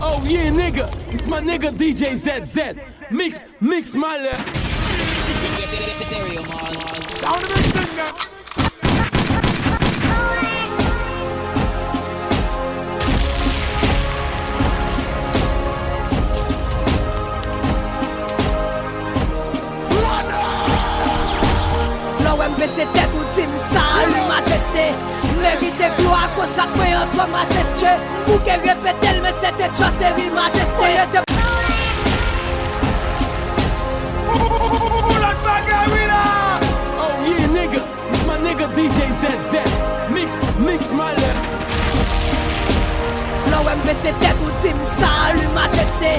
Oh yeah, nigga, it's my nigga DJ ZZ. Mix my left. Sound of it, singer. L'OMB c'était tout team salut majesté. Mérite gloire cause rapé entre majestueux. Bouquet répétel mais c'était just every majesté. Oh yeah, nigga, it's my nigga DJ ZZ. Mix my left. L'OMB c'était tout team salut majesté.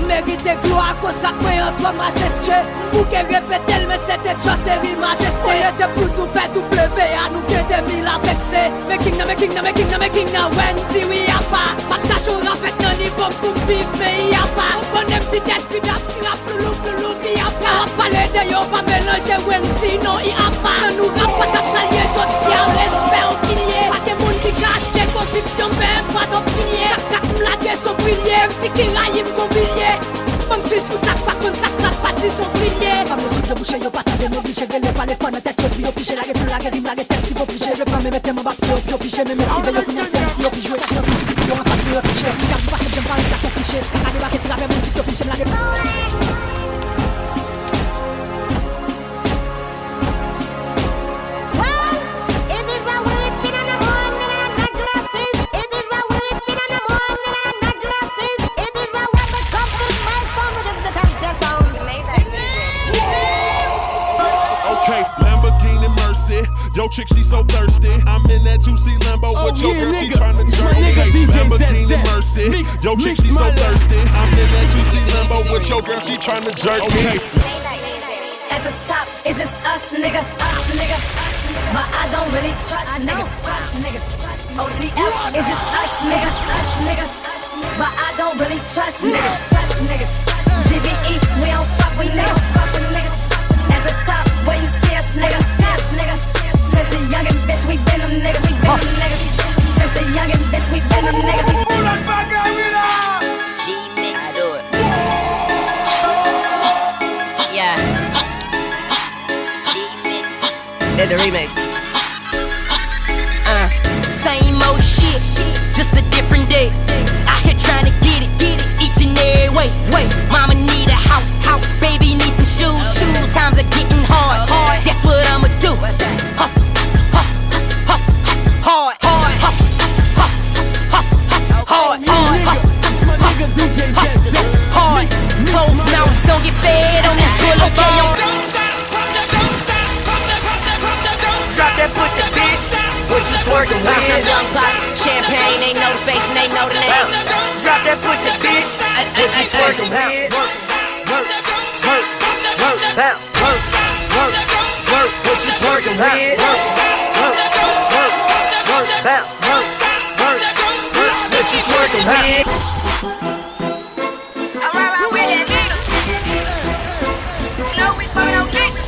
Mérite gloire cause rapé entre majestueux. Bouquet répétel mais c'était just every majesté. De plus ou fait W à nous que des mille avec C. Making na Wendy oui y'a pas. Max à jour en fait non niveau pour vivre mais y'a pas. Bon MC tête puis d'ap tira plus lourd y'a pas. Parler de yo va mélanger Wendy non y'a pas. Nous rap pas ta salier social respect au pilier. Pas des monde qui cache des convictions même pas d'opinion. Chaque m'laguer son brillier. MC qui raille m'convilier. Comme si je vous sac pas comme ça que pas dit son brillier. Comme le souffle bouché yo pas t'avais m'obliger. Gueule pas les fans de tête puis obligé. La gueule la gueule la tête si obligé. Le pas me mettre ma bac puis obligé. Mais si veille au final c'est ici puis jouer. T'as plus yo en face puis obligé. Si vous passez j'aime pas les places cliché. La gueule qui tire avec mon site puis j'aime la gueule. Yo, chick, she so thirsty. I'm in that 2C Lambo with your girl, she tryna jerk. Okay, Lamborghini Mercy. Yo, chick, she so thirsty. I'm in that 2C Lambo with your girl, she tryna jerk. Okay. At the top, it's just us niggas. But I don't really trust niggas. OTF, it's just us niggas. But I don't really trust niggas. ZBE, we don't fuck with niggas. At the top, where you see us niggas. Since a youngin' bitch, we been them niggas. Since a youngin' bitch, we been them niggas. G-Mix, do it. Yeah. G-Mix. Did the remix. Same old shit, just a different day. Out here trying to get it each and every way. Mama need a house, baby need some shoes. Times are getting hard. Guess what I'ma do? Hustle, hard, hustle, hard. Close mouths don't get fed on this boulevard. Drop that pussy, bitch. What you twerking with? Champagne, they know the face and they know the name. Drop that pussy, bitch. What you twerking with? Bounce. What you twerking with? Bounce. What you twerking with? I'm with that nigga. You know we smoking on geisha.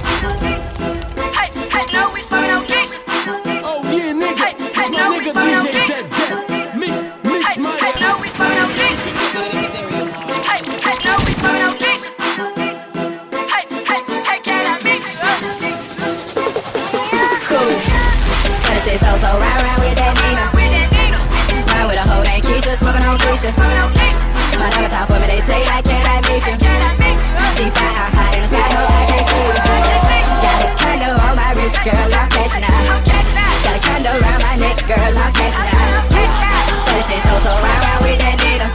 Hey, no, we smoking on geisha. Oh yeah, nigga, it's my no, we nigga smoking on DJ geisha. ZZ. Mix my left. No, we smoking on geisha. No, we smoking on geisha. Hey, can I meet you? Cool. Wanna say so ride with that Nina. Ride with a hoe named Keisha, smoking on Keisha. My number top for me, they say, I can I meet you? She fly out high in the sky, no, I can't see you. Got a condo on my wrist, girl, I'm cashing out. Got a condo around my neck, girl, I'm cashing out. Wanna say so ride with that Nina.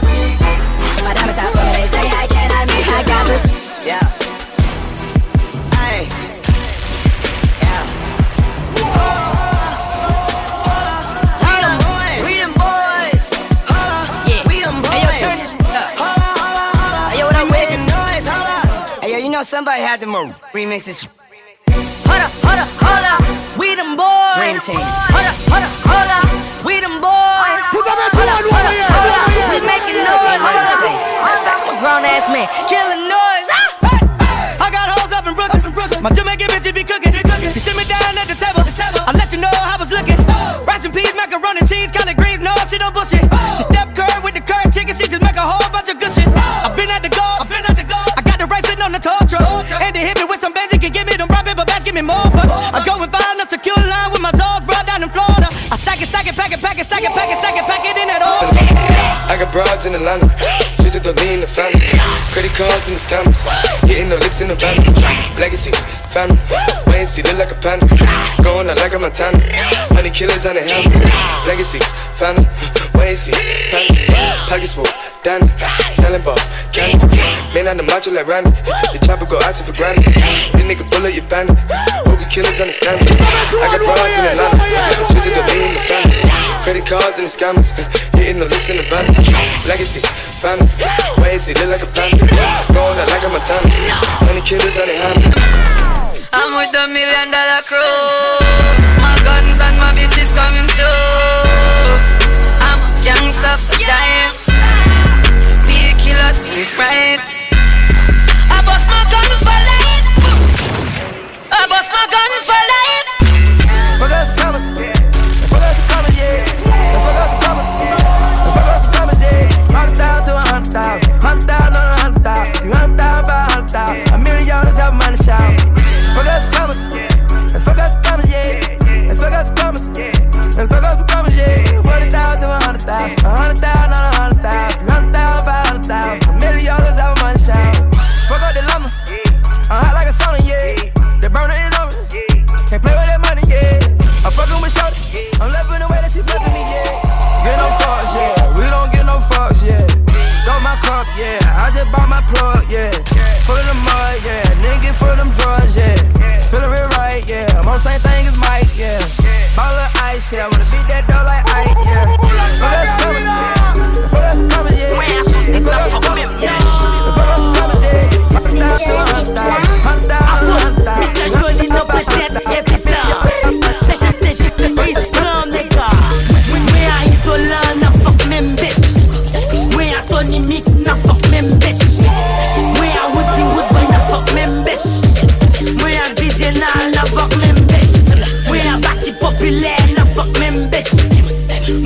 My number top for me, they say, I can I meet you? I got this. Yeah. Hey. Yeah. We them boys. Yeah. We them boys. Hey, yo, turn it up. Hey, yo, what up with it? Noise, Hey, yo, you know somebody had to remix this. Hold up. We them boys. Dream Team. Hold up. We them boys. Hold up. We making noise. I'm a grown ass man. Killing noise. I got hoes up in Brooklyn. My Jamaican bitches be cooking. She sit me down at the table. I let you know how I was looking. rice and peas, macaroni and cheese, collard greens, no, she don't bullshit. She Steph Curry with the curd chicken, she just make a whole bunch of good shit. I've been at the golf, I got the rice sitting on the tow truck. And they hit me with some Benz, can give me them broad paper bags, give me more bucks. I go and find a secure line with my toes brought down in Florida. I stack it, pack it, pack it in that old. I got broads in Atlanta, she took the lean, the family. Credit cards in the scammers, hitting the licks in the van. Legacies, family, wait and see, look like a panda. Going out like a Montana, honey killers on the helmets. Legacies, family, wait and see, family. Pockets full, Danny, selling ball, candy. Man on the macho like Randy, the chopper go out to for granted. This nigga bullet, you bandit, hope you killers understand me. I got broads in Atlanta, she took the lean, the family. Credit cards and the scammers, hitting the licks in the van. Legacy, family, wait and see, look like a panda. Going out like a Montana, honey killers on the helmets. I'm with the $1 million crew. My guns and my bitches coming through. I'm a gangster for time. Be a killer, still right. I bust my gun for life. I bust my gun for life. Fuck us coming, fuck us coming, yeah. Fuck us coming, fuck us coming, yeah. 100,000 to 100,000, 100,000 on 100,000, 200,000 for 100,000. $1 million have money shout. Fuck us coming, and fuck us coming, yeah. And fuck us coming, and fuck us coming, yeah. 40,000 to 100,000, 100,000 on 100,000, 200,000 for 100,000. $1 million have money shout. Fuck up the llama, I'm hot like a sauna, yeah. The burner is on me, can't play with that money, yeah. I'm fucking with shorty, I'm loving the way that she fucking me, yeah. Get no fucks, yeah. We don't get no fucks, yeah. Throw my cup, yeah. I just bought my plug, yeah. Full of the mud, yeah. Nigga full of them drugs, yeah. Feeling real right, yeah. I'm on the same thing as Mike, yeah. Ball of ice, yeah. Wanna beat that dough like Ike, yeah. Fuck us coming, fuck us coming, yeah. Fuck us coming, yeah. Fuck us coming, yeah. 100,000, 100,000, 100,000. Mr. Jolie, no peut-être, et putain. C'est juste le Islam, les gars. We are isolant, na fuck même bitch. We are Tony Mix, na fuck même bitch. We are Woody Woodboy, na fuck même bitch. We are DJ Nal, na fuck même bitch. We are Baki Populaire, na fuck même bitch.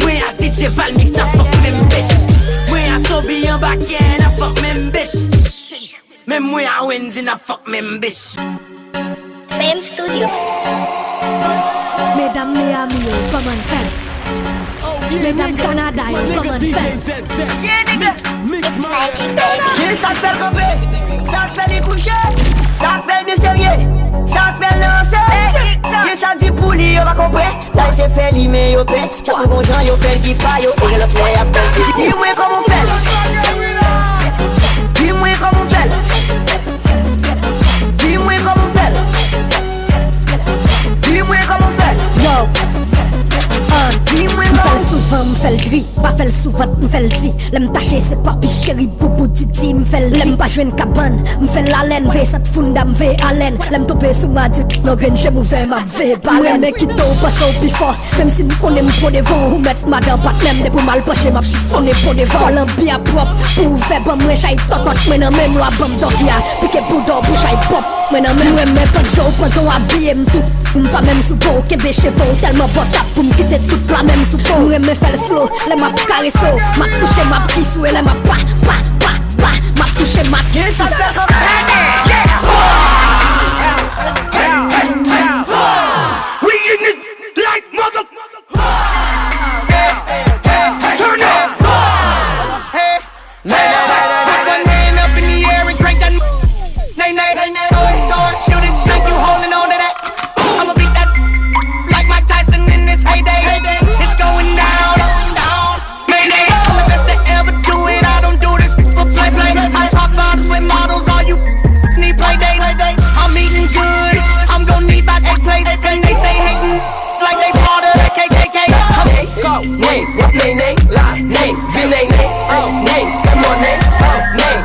We are DJ Valmix, na fuck même bitch. We are Toby Mbakien, na fuck même bitch. Même we are Wendy, na fuck même bitch. Fame Studio. Mesdames Miami, come on, fam. Mesdames Canada, come on, fam. Mix my Ça te fait camper, ça te fait les coucher, ça te fait le sérieux, ça te fait lancer. Et ça dit pour lui, on va comprendre. Ça c'est fait l'imé, yo fait. Quatre bons gens, yo fait qui pas, yo et le play à peine. Dis-moi comment on fait. Dis-moi comment on fait. Dis-moi comment on fait. Dis-moi comment on fait. Yo, dis-moi m'fais comment souvent, m'fais le gris, pas fait le souvent, m'fais le dit. L'aime taché, c'est papi chéri, boubou titi, m'fais le l'aime pas jouer une cabane, m'fais la laine, ve cette funda, m've à laine. L'aime topé sous ma dit, no grain chez m'ouvert, ma ve baleine. Mais qui t'au pas au plus fort, même si m'connais m'pro devant, ou mettre ma dent, pas t'aime, de pour mal poché, m'a chiffonné pour devant. Faut l'embia propre, pour faire bon, moi j'aille totot, mais non même la bombe d'okia, piqué pour d'or, pour j'aille pop. Mais non même, mais pas de jour, quand on habille m'tout, m'pas même sous beau, qu'ébé chevaux, tellement botap, pour m'quitter toute la même sous beau. M'aime faire le slow, les m'a caressé, m'a touché, m'a pissou, et les m'a pas, m'a touché, m'a ça te fait comme ça. We in it like mother. Turn up. Hey, put one hand up in the air and crank that. Nay, shoot it, like you holding on to that. I'ma beat that like Mike Tyson in his heyday. It's going down. Mayday, I'm the best to ever do it. I don't do this for play. I pop bottles with models. All you need play dates. I'm eating good. I'm gonna need about 8 plates. And they stay hating like they part of the KKK. Go, nay, la, nay, be nay, oh, nay, come on, nay, oh, nay,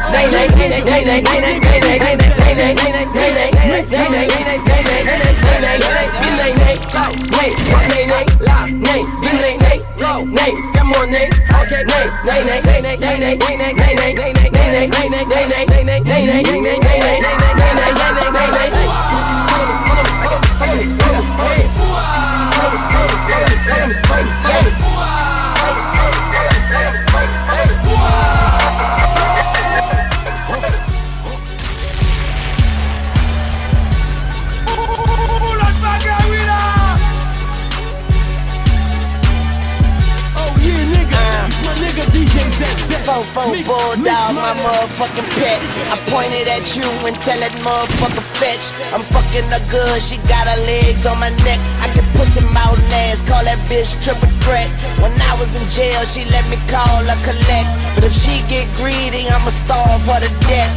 nigga DJ ZZ. Fofo bulldog, my motherfucking pet. I pointed at you and tell that motherfucker fetch. I'm fucking her good, she got her legs on my neck. I can pussy mouth ass, call that bitch triple threat. When I was in jail, she let me call her collect. But if she get greedy, I'ma starve her to death.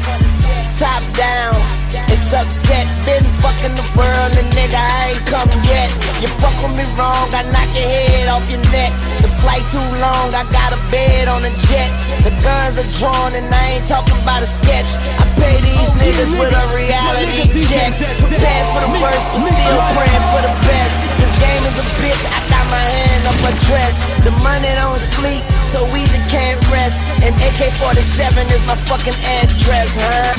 Top down, it's upset. Been fucking the world and nigga, I ain't come yet. You fuck with me wrong, I knock your head off your neck. The flight too long, I got a bed on a jet. The guns are drawn and I ain't talking about a sketch. I pay these niggas with a reality check. Prepared for the worst, but still praying for the best. This game is a bitch, I got my hand up her dress. The money don't sleep, so Weezy can't rest. And AK-47 is my fucking address, huh?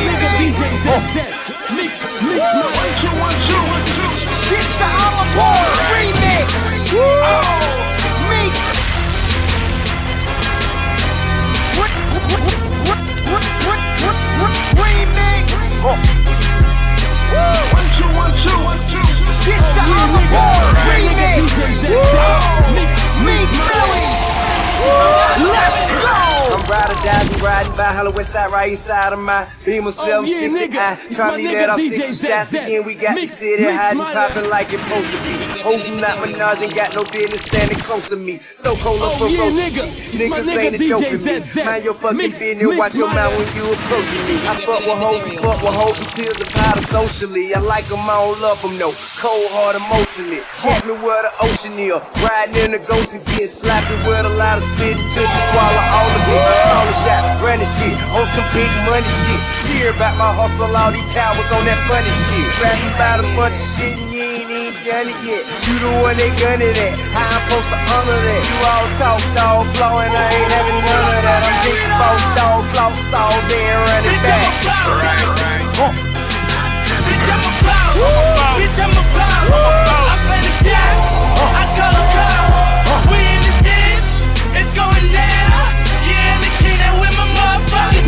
Nigga DJ ZZ. Mix my 1, 2, 1, 2. This the I'm a Boy remix. Mix. Remix. 1, 2, 1, 2. This the I'm a Boy remix. Mix Billy. Let's go! I'm riding by Hollow West Side, right inside of my Beamer 760. Trying to let off 60 shots again. We got the city hiding, popping like it's supposed to be. Hoes you not Minaj, ain't got no business standing close to me. So cold up for niggas ain't a joke to me. Mind your fucking business, watch your mouth when you approaching me. I fuck with hoes and pills and powder socially. I like them, I don't love them, no. Cold heart emotionally. Hit me where the ocean is. Riding in the ghost and getting slapped with a lot of spit until she swallow all of it. Call a shot, running shit, on some big money shit. See her about my hustle, all these cowards on that funny shit. Rapping about a bunch of shit and you ain't even done it yet. You the one they gunning at, how I'm supposed to honor that? You all talk, dog, flow, and I ain't having none of that. I'm big boss, dog, floss all day and running back. Bitch, I'm a boss. Bitch, I'm a boss. I play the shots, I call the cops. We in this bitch, it's going down. Yeah, the kid that with my motherfucking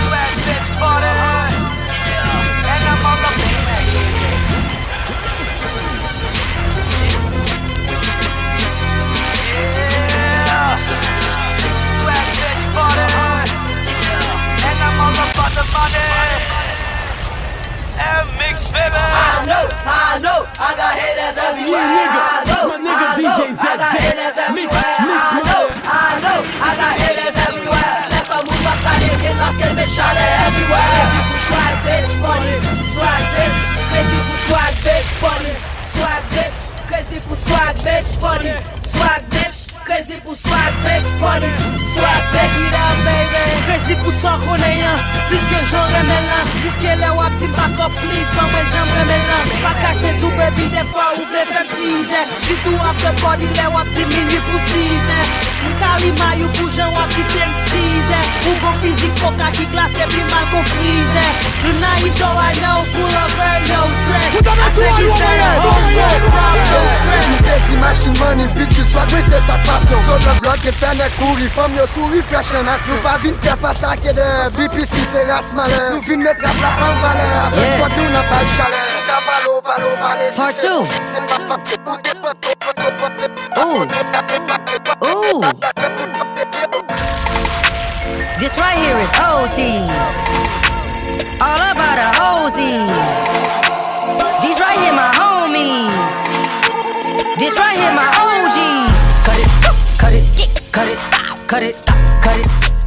swag bitch party. And I'm on the swag bitch party. And I'm on the body. Mix, baby. I know, I got haters everywhere. I know, I got haters everywhere. I know, I got haters everywhere. Nessa música carreguei, nós queremos deixar everywhere. Swag bitch, body, swag bitch, crazy com swag bitch, body, swag bitch, crazy com swag bitch, body, swag bitch, crazy com swag bitch, body, swag bitch, it up, baby. Crazy pour ça qu'on est un, puisque j'en remets là, puisque les wap team back up, please, maman j'en remets là. Pas cacher tout, baby, des fois ou des faire teaser. Si tout after body, les wap team minuit pour 6 heures. M'carima, you pour j'en wap si t'es m'teaser. Ou bon physique, faut qu'à qui classe et puis mal qu'on freeze. Tonight, you know I know, full of her, yo, dress. I think it's better, Crazy machine money, bitch, tu sois c'est sa passion. Sur le bloc, et fait net courir, femme, yo, souris, flash un action. Pas vite faire face à qui de BPC, c'est race malheur. Nous fin mettre la plaque en valeur. Avec soit nous, n'a pas de chaleur. Cavalo, balé, Part 2. Ooh. This right here is OT. All about a OZ. These right here my homies. This right here my OGs. Cut it, cut it, cut it, cut it, cut it,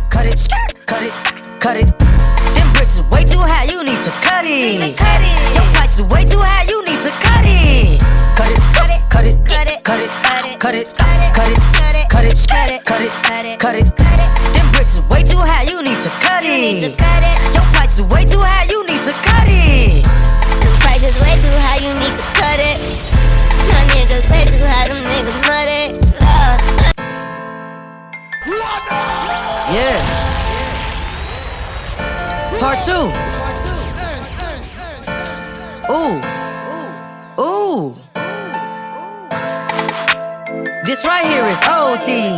cut it, cut it, cut it. Them bricks is way too high, you need to cut it. Your price is way too high, you need to cut it. Cut it, cut it, cut it, cut it, cut it, cut it, cut it, cut it, cut it. Them bricks is way too high, you need to cut it. Your price is way too high, you need to cut it. The price is way too high, you need to cut it. My niggas way too high, them niggas muddy. Yeah. Part 2. Ooh. This right here is OT.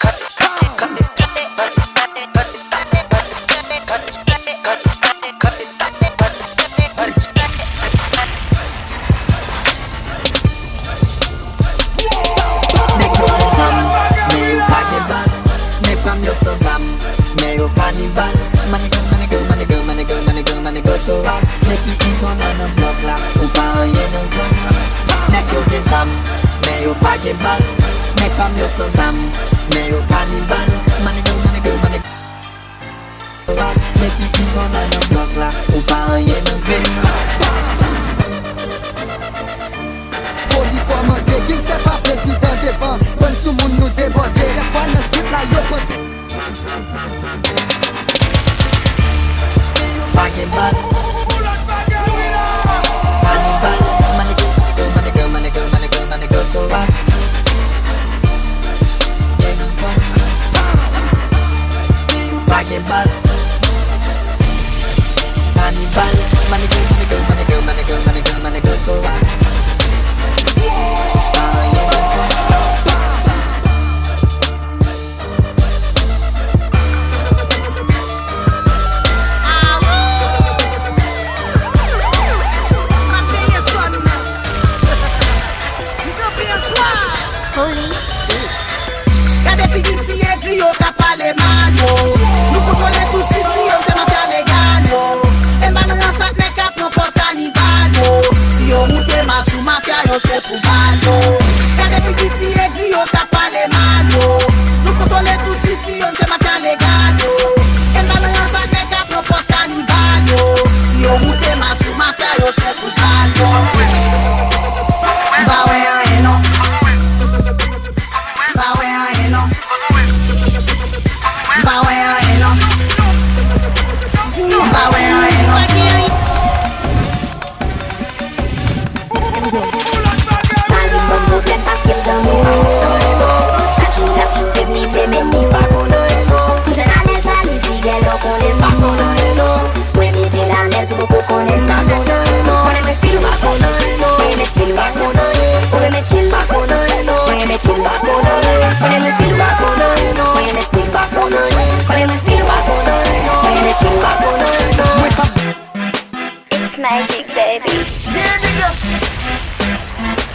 Magic, baby. Yeah, nigga.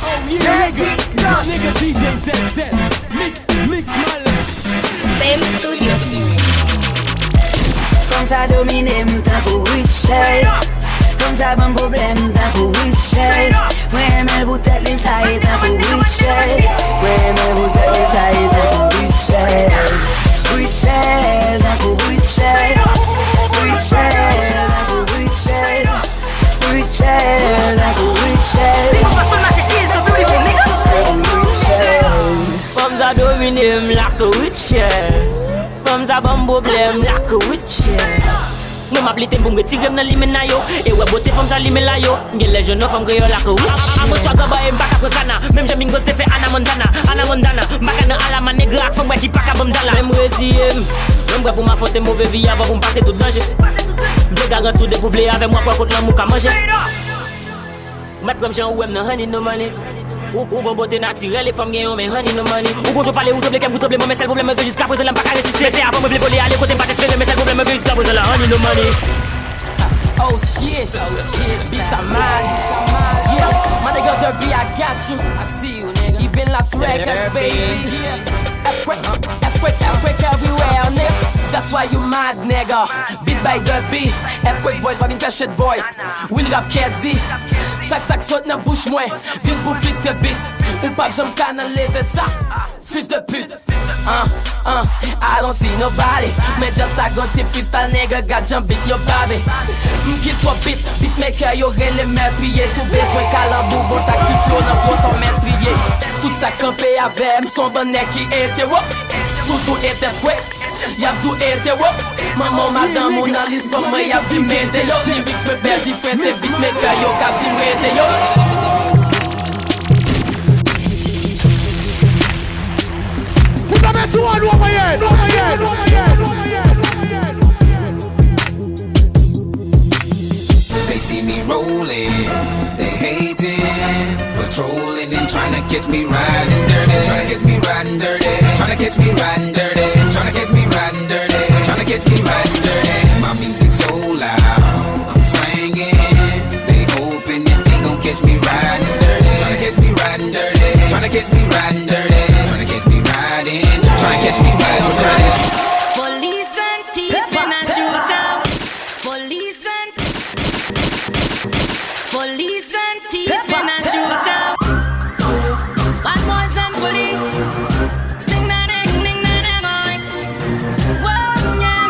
Oh yeah, nigga. My nigga DJ ZZ. Mix my life. Same studio. Comme ça domine, t'as pour Richard. Comme ça, bon problème, t'as pour Richard. Ouais, mais le bouteille, les tailles, t'as pour Richard. Ouais, mais le bouteille, les tailles, t'as pour Richard. Richard, t'as pour Richard. Richard, t'as pour Richard. Richard, t'as pour Richard. Comme ça domine, like a Richard. Comme ça, bon problème, like a Richard. Mwen m'ablite pou m'retire m'nan limen na yo. E wè bote fòm sa limen la yo. Gen le jeune fòm kreyo la ko witch. Mwen swaga ba e mbaka kwe kana. Mem jem ingos te fe Anna Montana. Mbaka nan ala man negrak fòm wè ki paka bom dala. Mwen resiyem. Mwen bre pou ma fote mouve vi ava pou m'pase tout danger. Mwen gagan tout de pou vle ave mwa kwa kote lan mou ka manje. Mwen prem jen ou em nan honey no money. Ou bon bote naturel, les femmes gagnent mais honey no money. Ou bon je parle ou double kem ou double, mais c'est le problème que jusqu'à présent l'en pas qu'à résister. C'est avant me vle voler aller côté pas espérer, mais c'est le problème que jusqu'à présent la honey no money. Oh shit, beats are mad, yeah. My nigga Derby, I got you, I see you nigga. Even Las Vegas, baby. Earthquake everywhere, nigga. That's why you mad, nigga. Beat by Derby, earthquake voice, pas une fait shit voice. Will Rap Kedzi. Chaque sac saute dans bouche moi. Vin pour fils de beat. Ou pas j'aime qu'à lever ça. fils de pute. I don't see nobody. Me just a gun tip freestyle nigga, got jump beat your body. M'kill toi beat maker, yo les meurtriers. Sous besoin calembour, bon tactique flow, nan flow sans meurtrier. Tout ça campé avec m'son bonnet qui était wop. Surtout était fouet, y'a tout était wop. Maman, madame, mon analyse comme moi, y'a dit m'aider yo. Lyrics me belle, different, c'est beat maker, yo, cap dit m'aider yo. They see me rolling, they hating, patrolling and trying to catch me riding dirty, trying to catch me riding dirty, trying to catch me riding dirty, trying to catch me riding dirty, trying to catch me riding dirty. My music's so loud, I'm swinging, they hoping that they gon' catch me riding dirty, trying to catch me riding dirty, trying to catch me riding dirty, trying to catch me riding, trying to catch me riding dirty. Police and thief in a shootout. Police and thief in a shootout. Bad boys and police. Sting that boy. Whoa, yeah.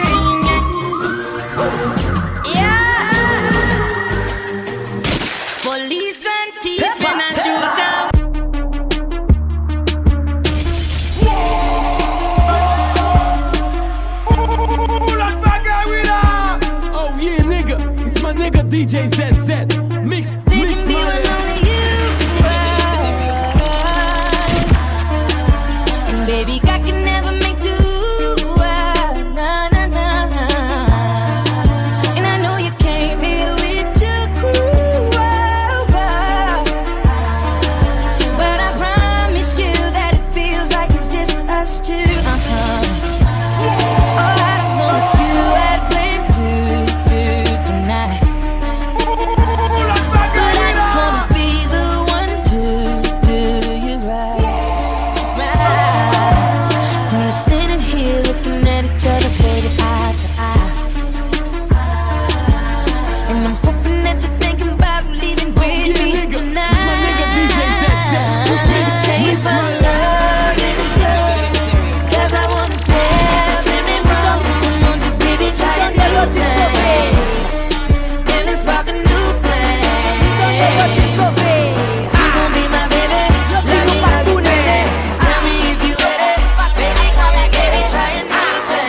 Police and thief in a shootout. Oh yeah, nigga, it's my nigga DJ ZZ. Mix money. And baby, I can never make two. Nah, nah, nah, nah. And I know you came here with your crew. But I promise you that it feels like it's just us two. Oh, I don't know if you had planned to do tonight. But I just wanna be the one to do you right. And we're standing here looking at each other, baby, eye to eye. And I'm hoping that you're thinking about leaving with me tonight. Just came from love in the club, 'cause I wanna tell them in wrong. Come on, just baby, try a new thing. And let's spark a new flame. You gon' be my baby, let me love you, baby. Tell me if you ready, baby, come and get it, try a new thing.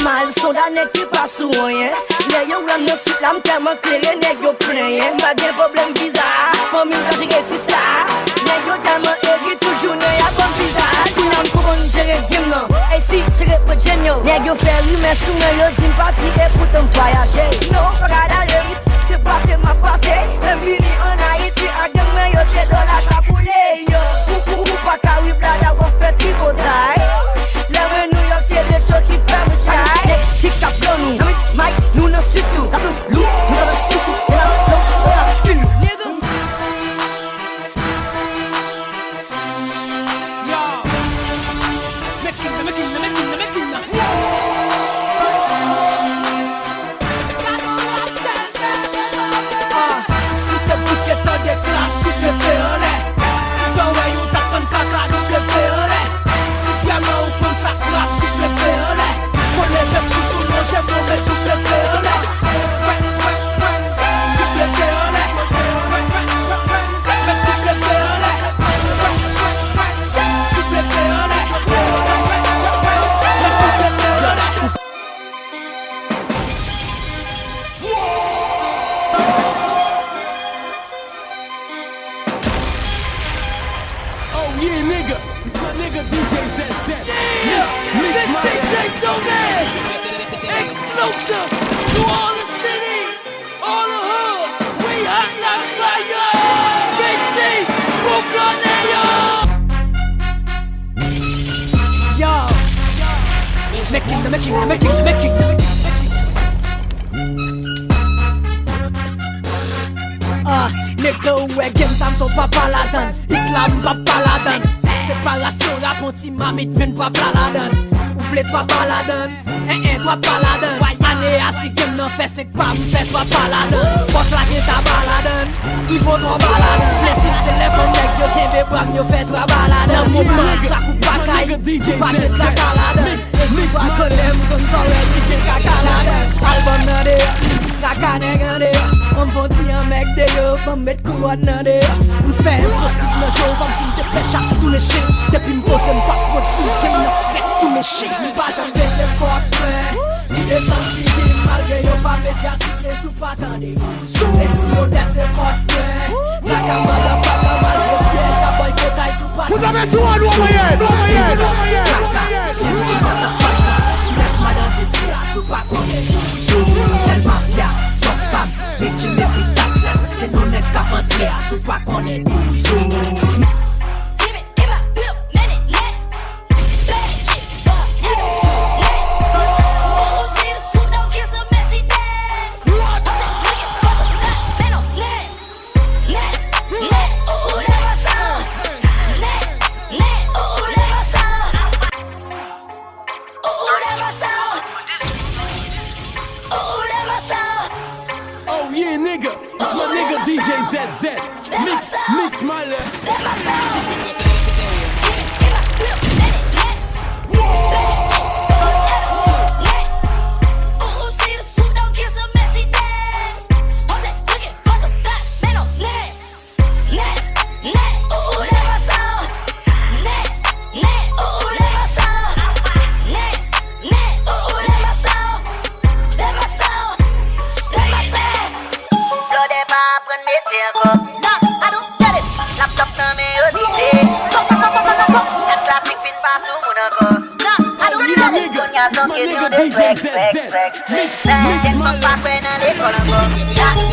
Mal, son da nek ki pa sou rien. Ne yo ram nan sut la m'tèman klere, nek yo prenyen. Mba gen problem visa, fòm yon ka jere ti sa. Nek yo tèman eri, toujou ne ya bon visa. Kounan m'kouron jere gim nan, e si jere pe jen yo. Nek yo fè rime sou men yo, dim pati e poutan voyaje. Non, faka dale, se pase ma pase. Mbini an Haiti, ak gen men yo, se do la kapoule yo. Kou pa ka wip la da wò fè ti potay. Lève New York, c'est des choses qui font me shine. Kick up dans nous, Mike, nous ne studio. La plus loup, nous avons sous et la l'eau, on a fil. Yo, making. Si t'es bouquet dans des classes, tout est fait en l'air. Si t'en ouais, ou t'as pas de caca, tout est fait en l'air. Si t'es main ou comme ça, clap, tout est fait en l'air. Pour les deux plus sous le j'ai mauvais, tout est fait en l'air. Tout est fait en l'air. Tout est fait en l'air. Tout est fait en l'air. Tout est fait en l'air. Oh yeah, nigga, it's my nigga DJ ZZ. Yeah, Mix this money. DJ so mad. Exclusive to all the cities, all the hood. We hot like fire. Big C, Bucaneo. Yo, making. Nigga, ouais, game, ça me sont pas la donne. Islam, pas la donne. séparation, rap on ti mamit, pen toi paladan. Ouvle toi baladan, toi paladan. Année assis game nan fait c'est pas m'fait toi paladan. Boss la gen ta baladan, il faut toi baladan. Blessing c'est les femmes nèg yo kembe bram yo fait toi baladan. Nan moment la coupe pas caille, pas de la caladan. Et si toi collem comme ça ouais tu fais caladan. Album nan de, kaka nèg nan de. On font ti un mec de yo, on met couronne nan de. On fait impossible le show comme si m'te fait chaque tous les chiens. Depuis m'pose m'pas continue, t'es m'ne fait tous les chiens. M'pas jamais baisser fort mais et sans fini malgré yo pas médiatisé sous pas tendez. Et si yo tête c'est fort mais la camada pas malgré piège la boycottaille sous pas. Vous avez tout à nous envoyer, tu laisses madame Titi sous pas connaître. Elle mafia, top femme, bitch mérite ta scène. C'est non n'est qu'à rentrer sous pas connaître. DJ ZZ, mix my love.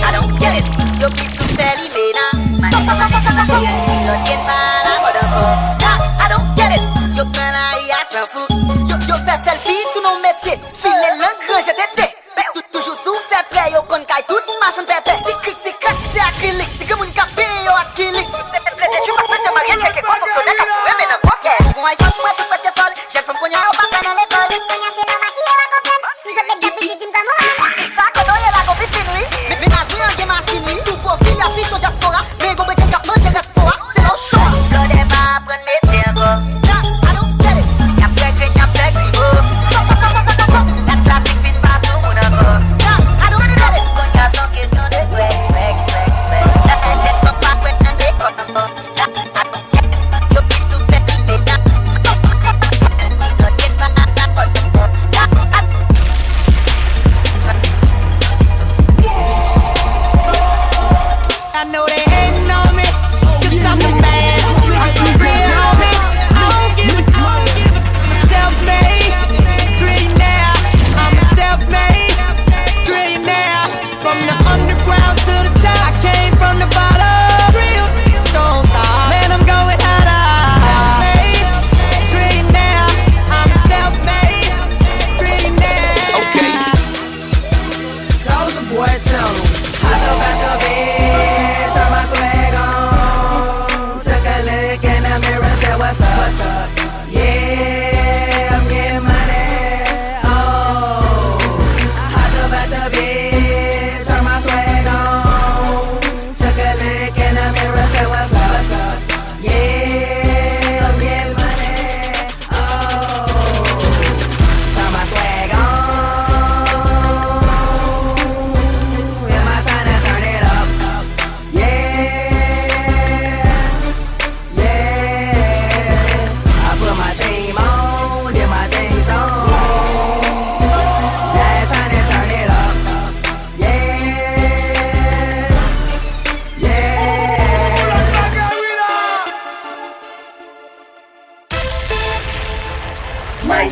I don't get it. Yo pisu telimena. I don't get it. Yo kana ya sans fou. Yo fais selfie tout non métier. File langue ranger tété. Toujours sous fait prêt yo kon kay tout machin pépé. C'est clac c'est acrylique. C'est comme une café yo acrylique. C'est plaisir tu pas faire marier quelque quoi fonctionner comme tu mais non coquet. Moi il faut moi tout parce que folle. J'ai fait mon au pas dans l'école.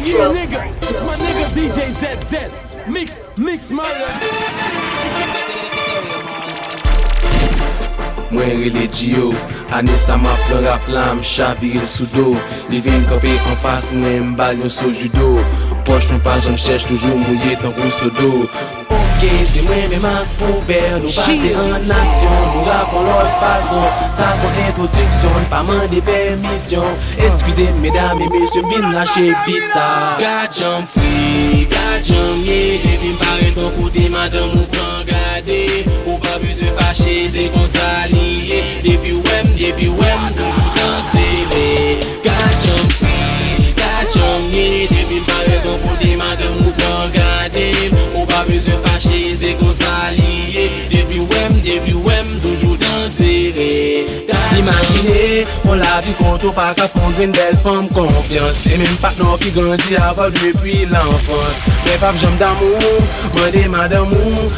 Yeah, nigga, it's my nigga DJ ZZ. Mix my Mwen rele Gio, ane sa ma pleur a flam, chavire sou do. Li vin kope an fas mwen mbal yon so judo. Poch mwen pa jom chèche toujou mouye tan kou so do. marqué, c'est moi-même en couvert. Nous passer en action, nous rappelons l'autre façon. Ça son introduction, pas demander permission. Excusez mesdames et messieurs, bin lâcher vite ça. Gadjam free, gadjam yeah. Depuis m'paraît ton côté, madame ou prend garder. Ou pas besoin fâcher, c'est qu'on s'allie. Depuis wem, toujours danser les. Gadjam free, gadjam yeah. Depuis m'paraît ton côté, madame ou prend garder. Ou pas besoin fâcher, c'est qu'on s'allie. Depuis wem, toujours danser les. Imaginez, on l'a vu quand on pas qu'à fondre une belle femme confiance. Et même pas non qui grandit avant depuis l'enfance. Mais pas j'aime d'amour, moi des madame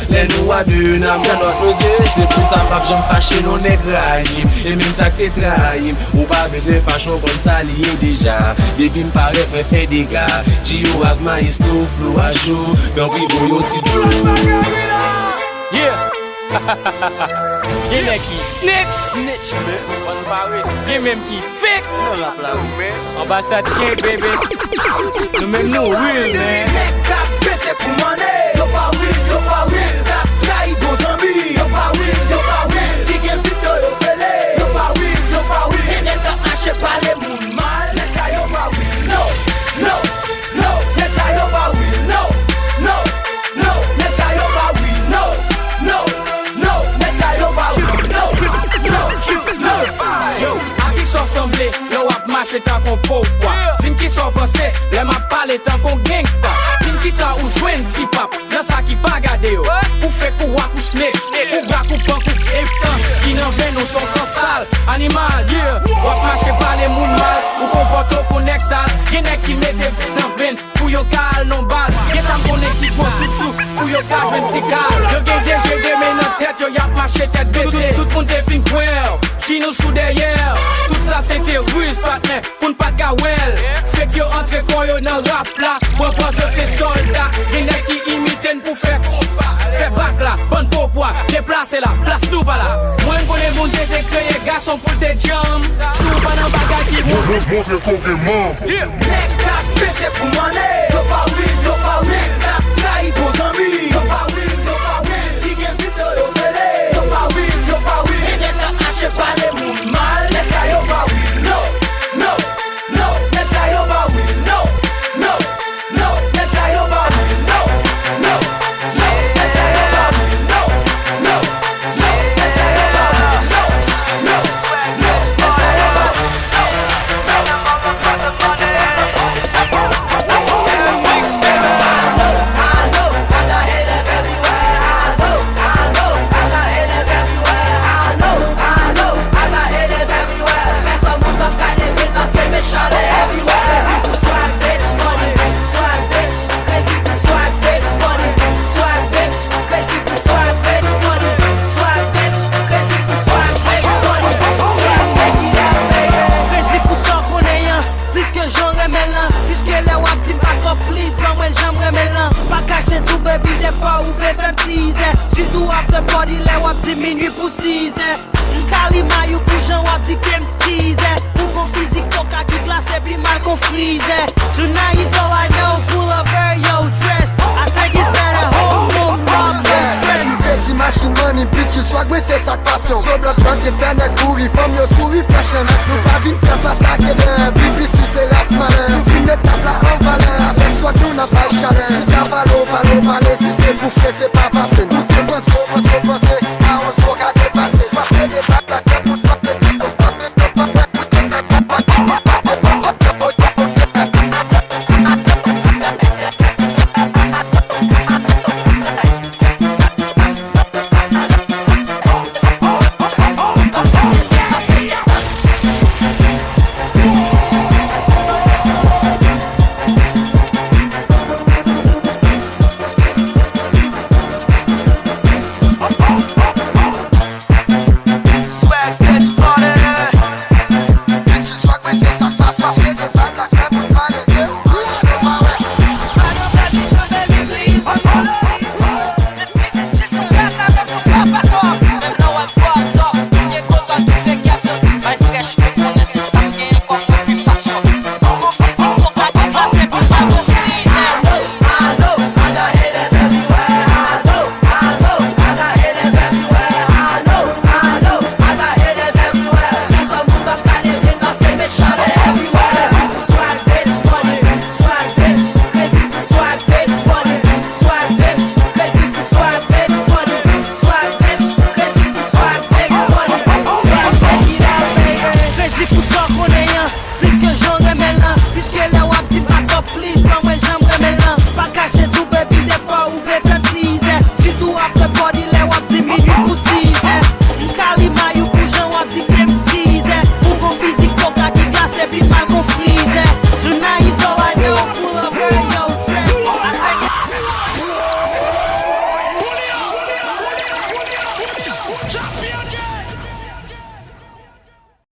les nous à deux n'am dans notre yeux. C'est pour ça pas j'aime fâcher non nègre raïm. Et même ça que t'es trahim. Ou pas besoin fâcher comme ça lié déjà. Baby m'paraît préfère des gars. Chio ak maestro flow à jour. Dans Vivo yo ti do. Yeah. Y'en a qui snitch, man. Y'en même qui fake. Ambassade King, baby. Nous même nous real, man. C'est pour monnaie. Yo pas real. Rap trahi vos amis. Yo pas real. Qui gagne vite yo fêlé. Yo pas real. Et n'est pas haché par les moules mal. Let's say yo pas real. No. Let's say yo pas real. No. Let's say yo pas real. No. Let's say yo pas real. No. Yo, à qui sont semblés, yo ap marché tant qu'on pauvre. Sim qui sont pensés, les m'a parlé tant qu'on gangsta. Sim qui sont ou jouent petit pap, dans ça qui pas gardé yo. Ou fait pour wak ou snake, ou grak ou pank ou Epsan. Qui n'en vient nous sont sans sale, animal, yeah. Wap marché par les mouns mal, ou comporte pour next sale. Y'en qui mette dans veine, pour yo cal non bal. Y'en ça m'connecte qui pose sous, pour yo cal 20 cal. Yo gen DG mais dans tête, yo yap marché tête baissée. Tout monde est fin quel. Chi nous sous derrière, tout ça c'était ruse, partner, pour ne pas de gawel. Fait que yo entre quand yo nan rap là, pour penser c'est soldat. Y'en qui imitent pour faire combat. Fait bac là, bonne popois, déplacer là, place tout pas là. Moi pour les mondes j'ai créé garçon pour des jumps. Sous pas dans bagage qui vont. Montre Pokémon. C'est pour monnaie. Yo pas real. Rap trahi vos amis. Yo pas real. Qui gagne vite yo fêlé. Yo pas real. Et n'est pas haché par les moules mal. Let's say yo pas real. No. Let's say yo pas real. No. Let's say yo pas real. No. Let's say yo pas real. No. Let's say yo pas real. No. Let's say yo pas real. Surtout after party, les wap di minuit pour 6 ans. Kalima you pour Jean wap di kem tease. Ou kon physique coca qui glacé puis mal qu'on freeze. Tonight is all I know, pull up very yo dress. I think it's better hold more problem stress. Crazy machine money, bitch, you swag, mais c'est sa passion. So blood drunk, il fait net courir, femme yo souris, fresh en action. Pas vite faire face à quelqu'un, bibi si c'est la semaine. Fin de table en valeur, avec soit nous n'a pas de chaleur. Cavalo, palais, si c'est pour faire, c'est pas passé.